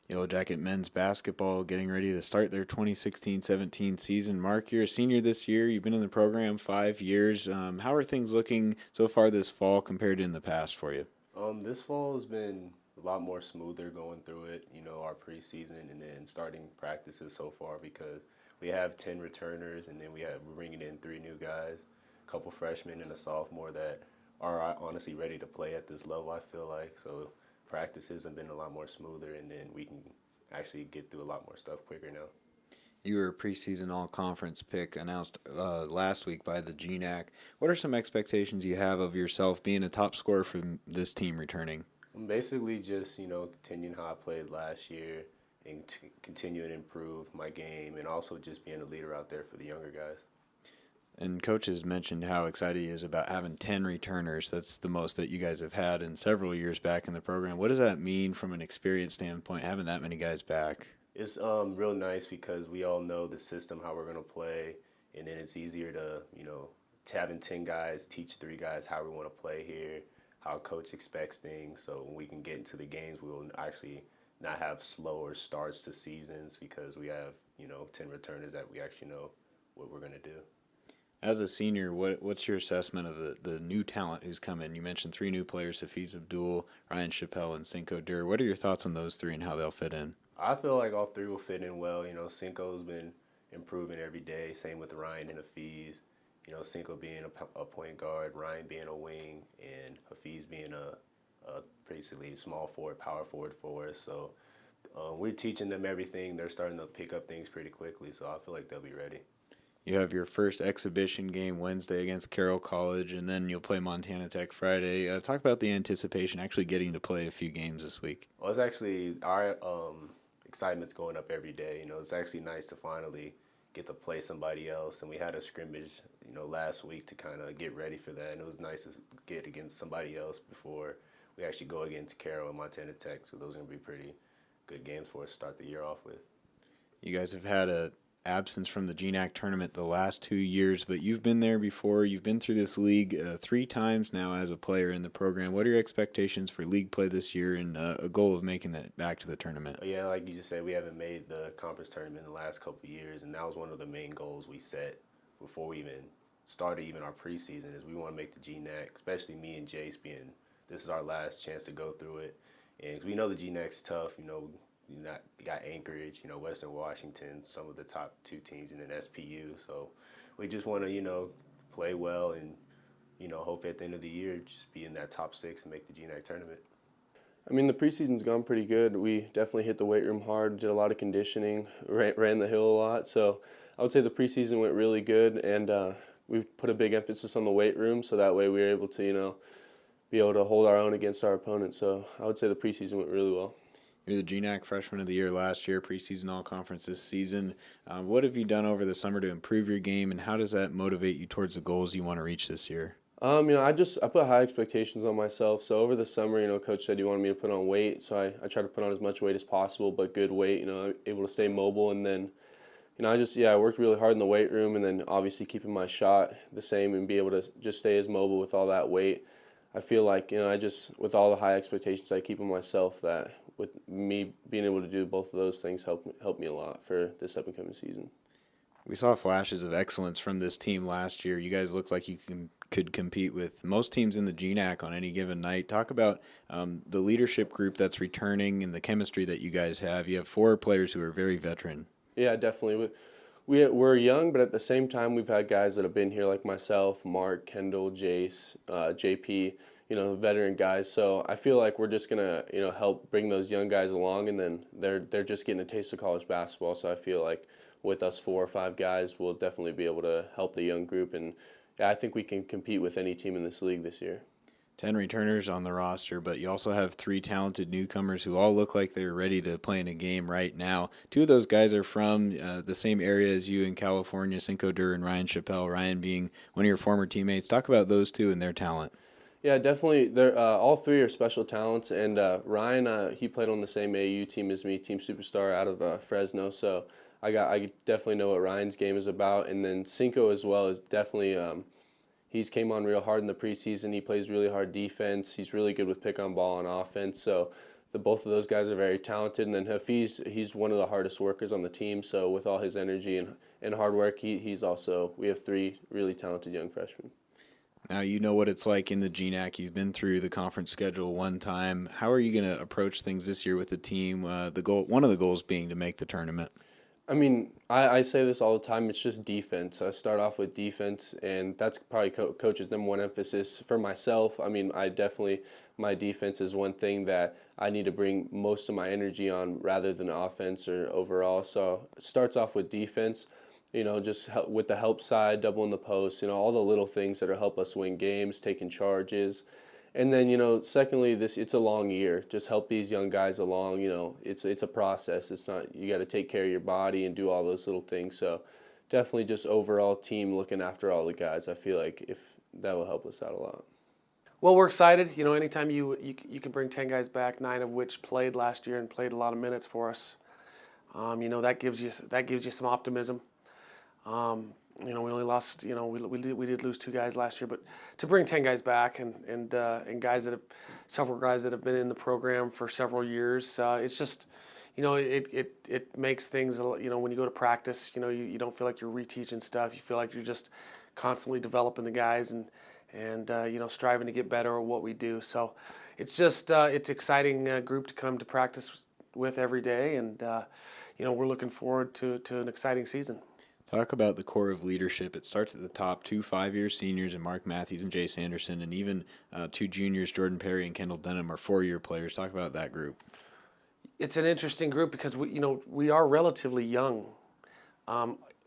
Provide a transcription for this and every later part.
Yellow Jacket men's basketball getting ready to start their 2016-17 season. Mark, you're a senior this year. You've been in the program 5 years. How are things looking so far this fall compared to in the past for you? This fall has been a lot more smoother going through it, our preseason and then starting practices so far because we have 10 returners and then we're bringing in three new guys, a couple freshmen and a sophomore that are honestly ready to play at this level, I feel like. So practices have been a lot more smoother and then we can actually get through a lot more stuff quicker now. You were a preseason all-conference pick announced last week by the GNAC. What are some expectations you have of yourself being a top scorer for this team returning? I'm basically just, continuing how I played last year and continue to improve my game and also just being a leader out there for the younger guys. And Coach has mentioned how excited he is about having 10 returners. That's the most that you guys have had in several years back in the program. What does that mean from an experience standpoint, having that many guys back? It's real nice because we all know the system, how we're going to play, and then it's easier to having 10 guys teach three guys how we want to play here, how coach expects things. So when we can get into the games, we will actually not have slower starts to seasons because we have, 10 returners that we actually know what we're going to do. As a senior, what's your assessment of the new talent who's come in? You mentioned three new players, Hafiz Abdul, Ryan Chappelle, and Cinco Dur. What are your thoughts on those three and how they'll fit in? I feel like all three will fit in well. Cinco's been improving every day. Same with Ryan and Hafiz. Cinco being a point guard, Ryan being a wing, and Hafiz being a basically small forward, power forward for us. So we're teaching them everything. They're starting to pick up things pretty quickly, so I feel like they'll be ready. You have your first exhibition game Wednesday against Carroll College, and then you'll play Montana Tech Friday. Talk about the anticipation, actually getting to play a few games this week. Well, it's actually our excitement's going up every day. It's actually nice to finally get to play somebody else, and we had a scrimmage, last week to kind of get ready for that, and it was nice to get against somebody else before we actually go against Carroll and Montana Tech. So those are going to be pretty good games for us to start the year off with. You guys have had a absence from the GNAC tournament the last 2 years, but you've been there before. You've been through this league three times now as a player in the program. What are your expectations for league play this year and a goal of making that back to the tournament? Yeah, like you just said, we haven't made the conference tournament in the last couple of years, and that was one of the main goals we set before we even started our preseason is we want to make the GNAC, especially me and Jace being this is our last chance to go through it. And we know the GNAC's tough, you got Anchorage, Western Washington, some of the top two teams, and then SPU. So we just want to, play well and, hope at the end of the year just be in that top six and make the GNAC tournament. I mean, the preseason's gone pretty good. We definitely hit the weight room hard, did a lot of conditioning, ran the hill a lot. So I would say the preseason went really good, and we put a big emphasis on the weight room, so that way we were able to, be able to hold our own against our opponents. So I would say the preseason went really well. You're the GNAC Freshman of the Year last year, preseason all-conference this season. What have you done over the summer to improve your game, and how does that motivate you towards the goals you want to reach this year? I put high expectations on myself. So over the summer, Coach said he wanted me to put on weight, so I try to put on as much weight as possible, but good weight. Able to stay mobile, and then, I worked really hard in the weight room, and then obviously keeping my shot the same and be able to just stay as mobile with all that weight. I feel like, with all the high expectations I keep on myself, that with me being able to do both of those things help me a lot for this upcoming season. We saw flashes of excellence from this team last year. You guys looked like you could compete with most teams in the GNAC on any given night. Talk about the leadership group that's returning and the chemistry that you guys have. You have four players who are very veteran. Yeah, definitely. We're young, but at the same time, we've had guys that have been here like myself, Mark, Kendall, Jace, JP, veteran guys. So I feel like we're just gonna, help bring those young guys along, and then they're just getting a taste of college basketball. So I feel like with us 4 or 5 guys, we'll definitely be able to help the young group, and yeah, I think we can compete with any team in this league this year. 10 returners on the roster, but you also have 3 talented newcomers who all look like they're ready to play in a game right now. 2 of those guys are from the same area as you in California, Cinco Dur and Ryan Chappelle, Ryan being one of your former teammates. Talk about those 2 and their talent. Yeah, definitely. They're all 3 are special talents, and Ryan, he played on the same AU team as me, Team Superstar out of Fresno, so I definitely know what Ryan's game is about. And then Cinco as well is definitely he's came on real hard in the preseason. He plays really hard defense. He's really good with pick on ball on offense. So both of those guys are very talented. And then he's one of the hardest workers on the team. So with all his energy and hard work, we have three really talented young freshmen. Now you know what it's like in the GNAC. You've been through the conference schedule one time. How are you going to approach things this year with the team? One of the goals being to make the tournament. I mean, I say this all the time. It's just defense. I start off with defense, and that's probably coach's number one emphasis for myself. I mean, my defense is one thing that I need to bring most of my energy on rather than offense or overall. So it starts off with defense, just with the help side, doubling the post, all the little things that will help us win games, taking charges. And then, secondly, it's a long year. Just help these young guys along. It's a process. It's not, you got to take care of your body and do all those little things. So definitely just overall team looking after all the guys. I feel like if that will help us out a lot. Well, we're excited. Anytime you can bring 10 guys back, 9 of which played last year and played a lot of minutes for us, that gives you some optimism. We only lost, we did lose 2 guys last year, but to bring 10 guys back and several guys that have been in the program for several years, it's just, it makes things, when you go to practice, you don't feel like you're reteaching stuff. You feel like you're just constantly developing the guys and striving to get better at what we do. So it's just, it's exciting group to come to practice with every day. And, we're looking forward to an exciting season. Talk about the core of leadership. It starts at the top, 2 5-year seniors and Marc Matthews and Jay Sanderson, and even 2 juniors, Jordan Perry and Kendall Denham, are 4-year players. Talk about that group. It's an interesting group because we are relatively young,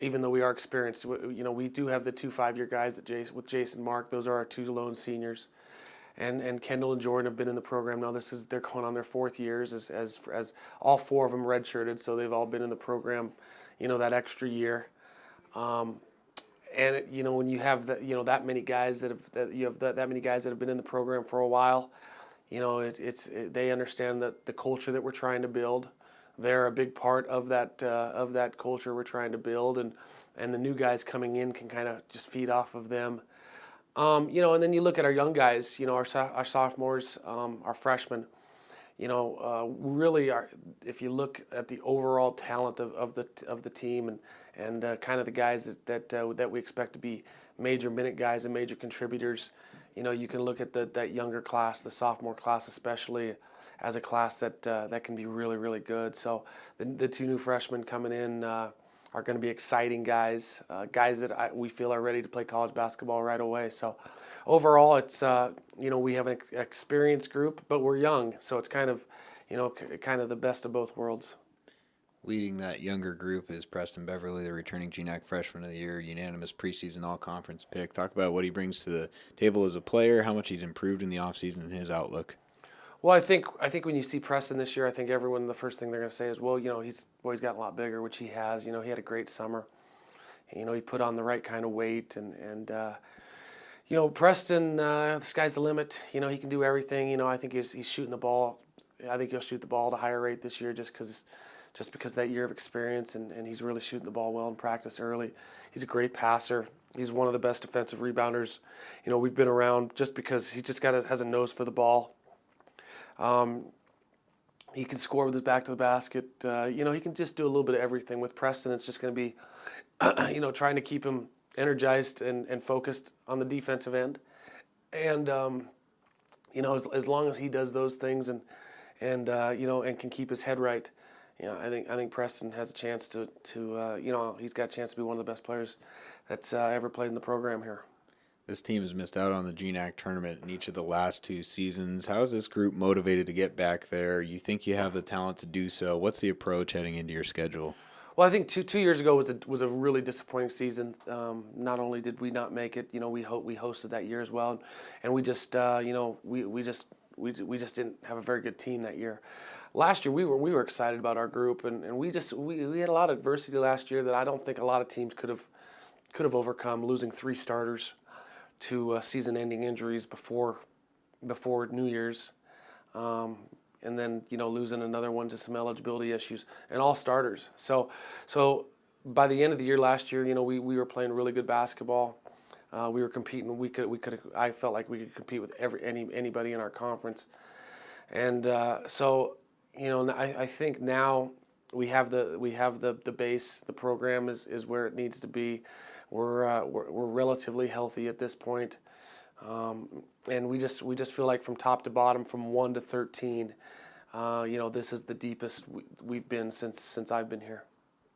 even though we are experienced. We do have the 2 5-year guys with Jason Mark. Those are our 2 lone seniors, and Kendall and Jordan have been in the program now. They're going on their 4th years as all 4 of them redshirted, so they've all been in the program, that extra year. And when you have that many guys that many guys that have been in the program for a while, they understand that the culture that we're trying to build. They're a big part of that culture we're trying to build, and the new guys coming in can kind of just feed off of them. And then you look at our young guys, our sophomores, our freshmen. Really, if you look at the overall talent of the team and kind of the guys that we expect to be major minute guys and major contributors, you can look at that younger class, the sophomore class especially, as a class that can be really, really good. So the 2 new freshmen coming in are going to be exciting guys, guys that we feel are ready to play college basketball right away. So overall, it's we have an experienced group, but we're young, so it's kind of the best of both worlds. Leading that younger group is Preston Beverly, the returning GNAC Freshman of the Year, unanimous preseason all-conference pick. Talk about what he brings to the table as a player, how much he's improved in the offseason, and his outlook. Well, I think when you see Preston this year, I think everyone, the first thing they're going to say is, well, he's gotten a lot bigger, which he has. He had a great summer. He put on the right kind of weight, and Preston, the sky's the limit. He can do everything. I think he's shooting the ball. I think he'll shoot the ball at a higher rate this year just because that year of experience, and he's really shooting the ball well in practice early. He's a great passer. He's one of the best defensive rebounders, we've been around, just because he just has a nose for the ball. He can score with his back to the basket. He can just do a little bit of everything. With Preston, it's just going to be, trying to keep him energized and focused on the defensive end. And, as long as he does those things and can keep his head right, I think Preston has a chance to he's got a chance to be one of the best players that's ever played in the program here. This team has missed out on the GNAC tournament in each of the last 2 seasons. How is this group motivated to get back there? You think you have the talent to do so. What's the approach heading into your schedule? Well, I think two years ago was a really disappointing season. Not only did we not make it, we hosted that year as well, and we just we just didn't have a very good team that year. Last year we were excited about our group, and we had a lot of adversity last year that I don't think a lot of teams could have overcome, losing 3 starters to season-ending injuries before New Year's, and then losing another one to some eligibility issues, and all starters. So by the end of the year last year, we were playing really good basketball. We were competing. I felt like we could compete with anybody in our conference. And so, I think now we have the base. The program is where it needs to be. We're relatively healthy at this point, and we just feel like from top to bottom, from 1 to 13, this is the deepest we've been since I've been here.